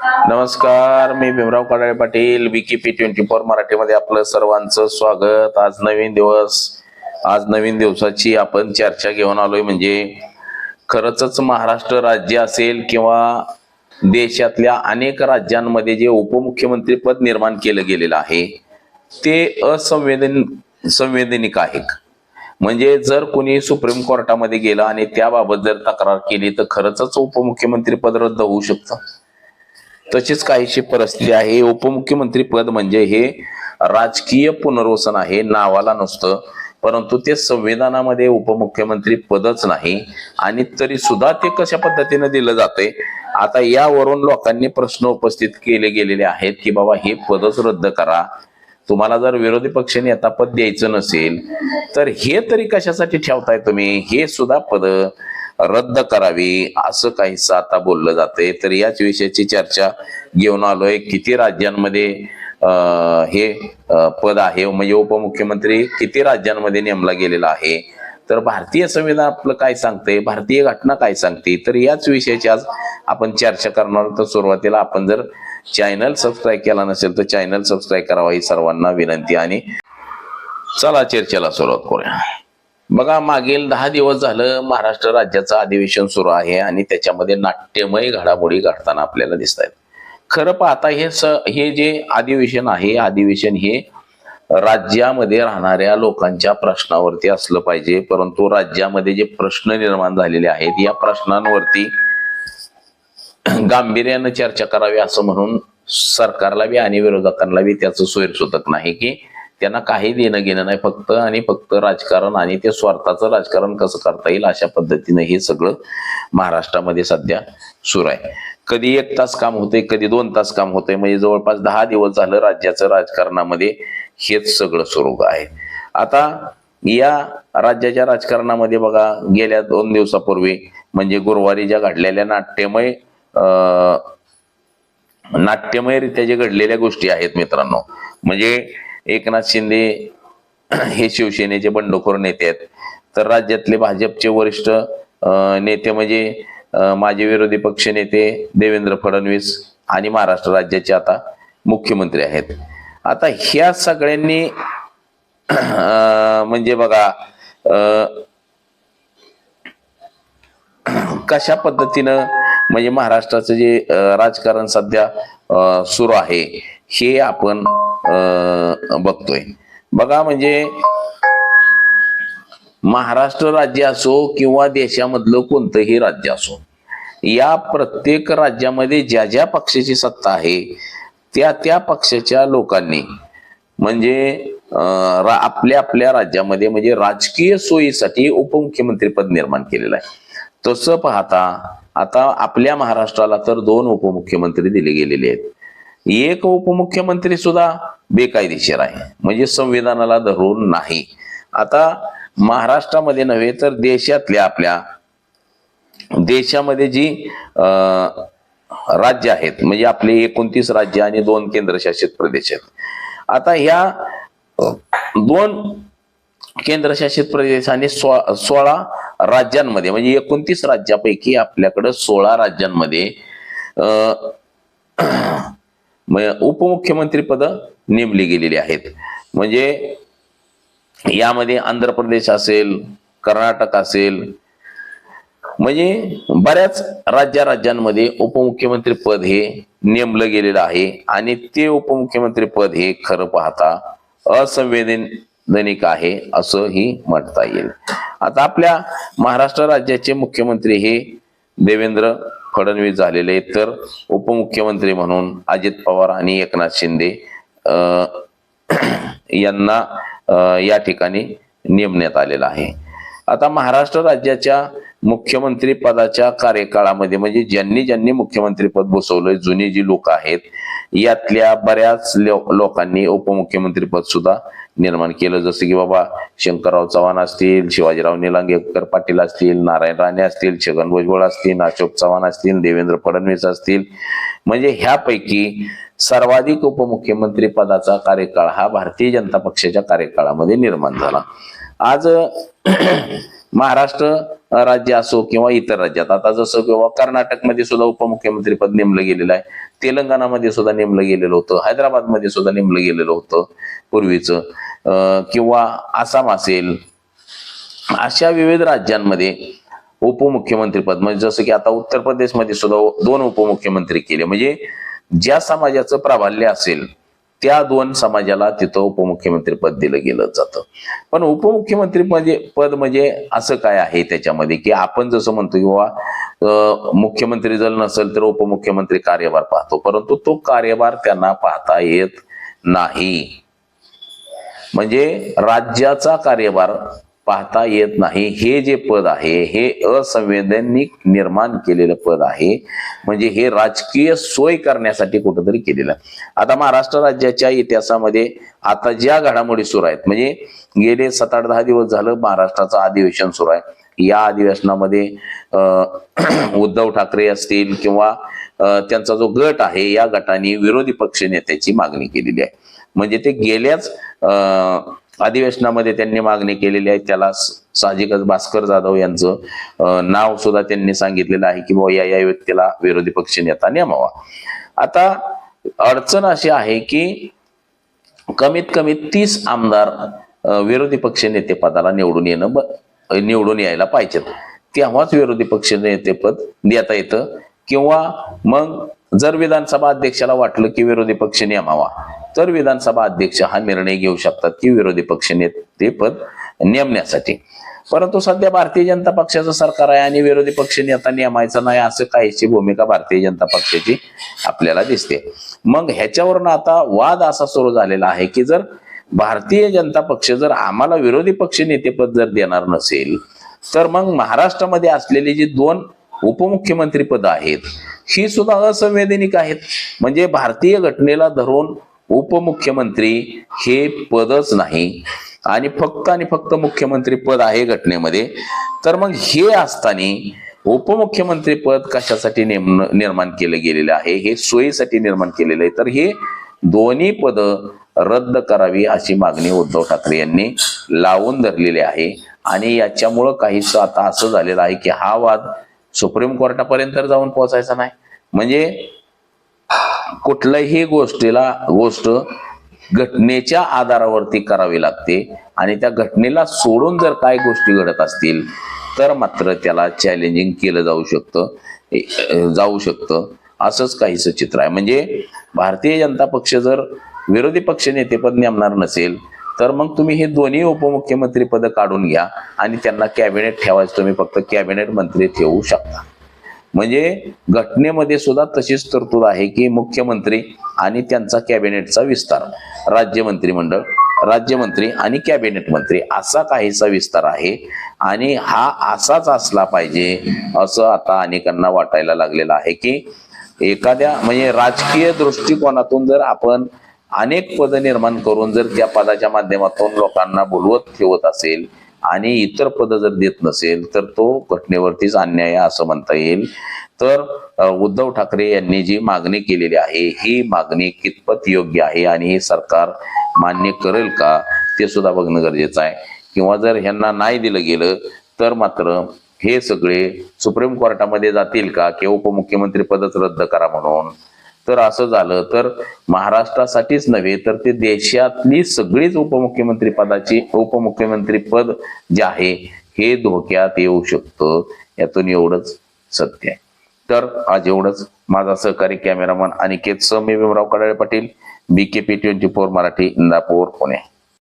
नमस्कार, मी भीमराव कडाळे पाटील, बीकेपी 24 मराठीमध्ये आपलं सर्वांचं स्वागत। आज नवीन दिवस, आज नवीन दिवसाची आपण चर्चा घेऊन आलोय। म्हणजे खरंच महाराष्ट्र राज्य असेल किंवा देशातल्या अनेक राज्यांमध्ये जे उपमुख्यमंत्री पद निर्माण केलं गेलेलं आहे ते संवैधानिक आहे। म्हणजे जर कोणी सुप्रीम कोर्टामध्ये गेला आणि त्याबाबत जर तक्रार केली तर खरंच उपमुख्यमंत्री पद रद्द होऊ शकतं। तशीच काहीशी परिस्थिती आहे। उपमुख्यमंत्री पद म्हणजे हे राजकीय पुनर्वसन आहे, नावाला नसतं, परंतु ते संविधानामध्ये उपमुख्यमंत्री पदच नाही। आणि तरी सुद्धा ते कशा पद्धतीने दिलं जाते, आता यावरून लोकांनी प्रश्न उपस्थित केले गेलेले आहेत की बाबा हे पदच रद्द करा। तुम्हाला जर विरोधी पक्ष नेता पद द्यायचं नसेल तर हे तरी कशासाठी ठेवताय तुम्ही, हे सुद्धा पद रद्द करावी असं काहीच आता बोललं जाते। तर याच विषयाची चर्चा घेऊन आलोय। किती राज्यांमध्ये हे पद आहे, म्हणजे उपमुख्यमंत्री किती राज्यांमध्ये नेमला गेलेला आहे, तर भारतीय संविधान आपलं काय सांगते, भारतीय घटना काय सांगते, तर याच विषयाची आज आपण चर्चा करणार। तर सुरुवातीला आपण जर चॅनल सबस्क्राईब केला नसेल तर चॅनल सबस्क्राईब करावा ही सर्वांना विनंती। आणि चला चर्चेला सुरुवात करूया। बघा, मागील 10 दिवस झालं महाराष्ट्र राज्याचं अधिवेशन सुरू आहे आणि त्याच्यामध्ये नाट्यमय घडामोडी घडताना आपल्याला दिसत आहेत। खरं पाहता हे जे अधिवेशन आहे, अधिवेशन हे राज्यामध्ये राहणाऱ्या लोकांच्या प्रश्नावरती असलं पाहिजे, परंतु राज्यामध्ये जे प्रश्न निर्माण झालेले आहेत या प्रश्नांवरती गांभीर्यानं चर्चा करावी असं म्हणून सरकारला बी आणि विरोधकांना बी त्याचं सोयीसुतक नाही की त्यांना काही देणं घेणं नाही, फक्त आणि फक्त राजकारण आणि ते स्वार्थाचं राजकारण कसं करता येईल अशा पद्धतीने हे सगळं महाराष्ट्रामध्ये सध्या सुरू आहे। कधी 1 तास काम होते, कधी 2 तास काम होते, म्हणजे जवळपास 10 दिवस झालं राज्याचं राजकारणामध्ये हेच सगळं सुरू आहे। आता या राज्याच्या राजकारणामध्ये बघा, गेल्या 2 दिवसापूर्वी म्हणजे गुरुवारी ज्या घडलेल्या नाट्यमयरित्या जे घडलेल्या गोष्टी आहेत मित्रांनो, म्हणजे एकनाथ शिंदे हे शिवसेनेचे बंडखोर नेते आहेत, तर राज्यातले भाजपचे वरिष्ठ नेते म्हणजे माजी विरोधी पक्ष नेते देवेंद्र फडणवीस आणि महाराष्ट्र राज्याचे आता मुख्यमंत्री आहेत। आता ह्या सगळ्यांनी म्हणजे बघा कशा पद्धतीनं म्हणजे महाराष्ट्राचं जे राजकारण सध्या सुरू आहे हे आपण बघतोय। बघा, म्हणजे महाराष्ट्र राज्य असो किंवा देशामधलं कोणतंही राज्य असो, या प्रत्येक राज्यामध्ये ज्या ज्या पक्षाची सत्ता आहे त्या त्या पक्षाच्या लोकांनी म्हणजे आपल्या आपल्या राज्यामध्ये म्हणजे राजकीय सोयीसाठी उपमुख्यमंत्री पद निर्माण केलेलं आहे। तसं पाहता आता आपल्या महाराष्ट्राला तर 2 उपमुख्यमंत्री दिले गेलेले आहेत। एक उपमुख्यमंत्री सुद्धा बेकायदेशीर आहे, म्हणजे संविधानाला धरून नाही। आता महाराष्ट्रामध्ये नव्हे तर देशातल्या आपल्या देशामध्ये जी राज्य आहेत, म्हणजे आपले 29 राज्य आणि 2 केंद्रशासित प्रदेश आहेत। आता ह्या 2 केंद्रशासित प्रदेश आणि 16 राज्यांमध्ये म्हणजे 29 राज्यापैकी आपल्याकडे 16 राज्यांमध्ये उपमुख्यमंत्री पद नेमली गेलेली आहेत। म्हणजे यामध्ये आंध्र प्रदेश असेल, कर्नाटक असेल, म्हणजे बऱ्याच राज्यांमध्ये उपमुख्यमंत्री पद हे नेमलं गेलेलं आहे। आणि ते उपमुख्यमंत्री पद हे खरं पाहता असंवैधानिक आहे असंही म्हणता येईल। आता आपल्या महाराष्ट्र राज्याचे मुख्यमंत्री हे देवेंद्र फडणवीस झालेले आहेत, तर उपमुख्यमंत्री म्हणून अजित पवार आणि एकनाथ शिंदे यांना या ठिकाणी नेमण्यात आलेलं आहे। आता महाराष्ट्र राज्याच्या मुख्यमंत्री पदाच्या कार्यकाळामध्ये म्हणजे ज्यांनी मुख्यमंत्री पद बसवलंय, जुनी जी लोक आहेत यातल्या बऱ्याच लोकांनी उपमुख्यमंत्री पद सुद्धा निर्माण केलं। जसं की बाबा शंकरराव चव्हाण असतील, शिवाजीराव निलंगेकर पाटील असतील, नारायण राणे असतील, छगन भुजबळ असतील, अशोक चव्हाण असतील, देवेंद्र फडणवीस असतील, म्हणजे ह्यापैकी सर्वाधिक उपमुख्यमंत्री पदाचा कार्यकाळ हा भारतीय जनता पक्षाच्या कार्यकाळामध्ये निर्माण झाला। आज महाराष्ट्र राज्य असो किंवा इतर राज्यात, आता जसं किंवा कर्नाटकमध्ये सुद्धा उपमुख्यमंत्री पद नेमलं गेलेलं आहे, तेलंगणामध्ये सुद्धा नेमलं गेलेलं होतं, हैदराबादमध्ये सुद्धा नेमलं गेलेलं होतं पूर्वीचं, किंवा आसाम असेल, अशा विविध राज्यांमध्ये उपमुख्यमंत्री पद, म्हणजे जसं की आता उत्तर प्रदेशमध्ये सुद्धा 2 उपमुख्यमंत्री केले. म्हणजे ज्या समाजाचं प्राबल्य असेल त्या 2 समाजाला तिथं उपमुख्यमंत्री पद दिलं गेलं जातं. पण उपमुख्यमंत्री पद म्हणजे असं काय आहे त्याच्यामध्ये, की आपण जसं म्हणतो किंवा मुख्यमंत्री जर नसेल तर उपमुख्यमंत्री कार्यभार पाहतो, परंतु तो कार्यभार त्यांना पाहता येत नाही. म्हणजे राज्याचा कार्यभार पाहता येत नाही. हे जे पद आहे हे असंवैधानिक निर्माण केलेलं पद आहे. म्हणजे हे राजकीय सोय करण्यासाठी कुठंतरी केलेलं. आता महाराष्ट्र राज्याच्या इतिहासामध्ये आता ज्या घडामोडी सुरू आहेत, म्हणजे गेले 7-8-10 दिवस झालं महाराष्ट्राचं अधिवेशन सुरू आहे. या अधिवेशनामध्ये उद्धव ठाकरे असतील किंवा त्यांचा जो गट आहे, या गटाने विरोधी पक्ष नेत्याची मागणी केलेली आहे. म्हणजे ते गेल्याच अधिवेशनामध्ये त्यांनी मागणी केलेली आहे. त्याला साहजिकच भास्कर जाधव यांचं नाव सुद्धा त्यांनी सांगितलेलं आहे की बाबा या व्यक्तीला विरोधी पक्ष नेता नेमावा. आता अडचण अशी आहे की कमीत कमी 30 आमदार विरोधी पक्ष नेते पदाला निवडून यायला पाहिजेत, तेव्हाच विरोधी पक्ष नेते पद देता येतं. किंवा मग जर विधानसभा अध्यक्षाला वाटलं की विरोधी पक्ष नेमावा, तर विधानसभा अध्यक्ष हा निर्णय घेऊ शकतात की विरोधी पक्ष नेते पद नेमण्यासाठी. परंतु सध्या भारतीय जनता पक्षाचं सरकार आहे आणि विरोधी पक्ष नेता नेमायचा नाही असं काहीची भूमिका भारतीय जनता पक्षाची आपल्याला दिसते. मग ह्याच्यावरून आता वाद असा सुरू झालेला आहे की जर भारतीय जनता पक्ष जर आम्हाला विरोधी पक्ष नेतेपद जर देणार नसेल, तर मग महाराष्ट्रामध्ये असलेली जी 2 उपमुख्यमंत्री पद आहेत ही सुद्धा असंवैधानिक आहेत. म्हणजे भारतीय घटनेला धरून उपमुख्यमंत्री हे पदच नाही आणि फक्त मुख्यमंत्री पद आहे घटनेमध्ये. तर मग हे असताना उपमुख्यमंत्री पद कशासाठी निर्माण केलं गेलेलं आहे, हे सोयीसाठी निर्माण केलेलं आहे. तर हे दोन्ही पद रद्द करावी अशी मागणी उद्धव ठाकरे यांनी लावून धरलेली आहे. आणि याच्यामुळं काहीच आता असं झालेलं आहे की हा वाद सुप्रीम कोर्टापर्यंत जाऊन पोहोचायचा नाही. म्हणजे कुठल्याही गोष्ट घटनेच्या आधारावरती करावी लागते आणि त्या घटनेला सोडून जर काही गोष्टी घडत असतील तर मात्र त्याला चॅलेंजिंग केलं जाऊ शकतं असंच काहीच चित्र आहे. म्हणजे भारतीय जनता पक्ष जर विरोधी पक्ष नेतेपद नेमणार नसेल तर मग तुम्ही हे दोन्ही उपमुख्यमंत्री पद काढून घ्या आणि त्यांना कॅबिनेट ठेवायचं, तुम्ही फक्त कॅबिनेट मंत्री ठेवू शकता. म्हणजे घटनेमध्ये सुद्धा तशीच तरतूद आहे की मुख्यमंत्री आणि त्यांचा कॅबिनेटचा विस्तार, राज्यमंत्री आणि कॅबिनेट मंत्री असा काहीसा विस्तार आहे. आणि हा असाच असला पाहिजे असं आता अनेकांना वाटायला लागलेलं आहे की एखाद्या म्हणजे राजकीय दृष्टिकोनातून जर आपण अनेक पद निर्माण करून जर त्या पदाच्या माध्यमातून लोकांना बोलवत ठेवत असेल आणि इतर पद जर देत नसेल तर तो घटनेवरतीच अन्याय असं म्हणता येईल. तर उद्धव ठाकरे यांनी जी मागणी केलेली आहे ही मागणी कितपत योग्य आहे आणि हे सरकार मान्य करेल का ते सुद्धा बघणं गरजेचं आहे. किंवा जर ह्यांना नाही दिलं गेलं तर मात्र हे सगळे सुप्रीम कोर्टामध्ये जातील का की उपमुख्यमंत्री पदच रद्द करा म्हणून. तर असं झालं तर महाराष्ट्रासाठीच नव्हे तर ते देशातली सगळीच उपमुख्यमंत्री पद जे आहे हे धोक्यात येऊ शकतं. यातून एवढंच सत्य आहे. तर आज एवढंच. माझा सहकारी कॅमेरामन अनिकेत सह मी भीमराव कडाळे पाटील, BKP 24 मराठी, इंदापूर, पुणे.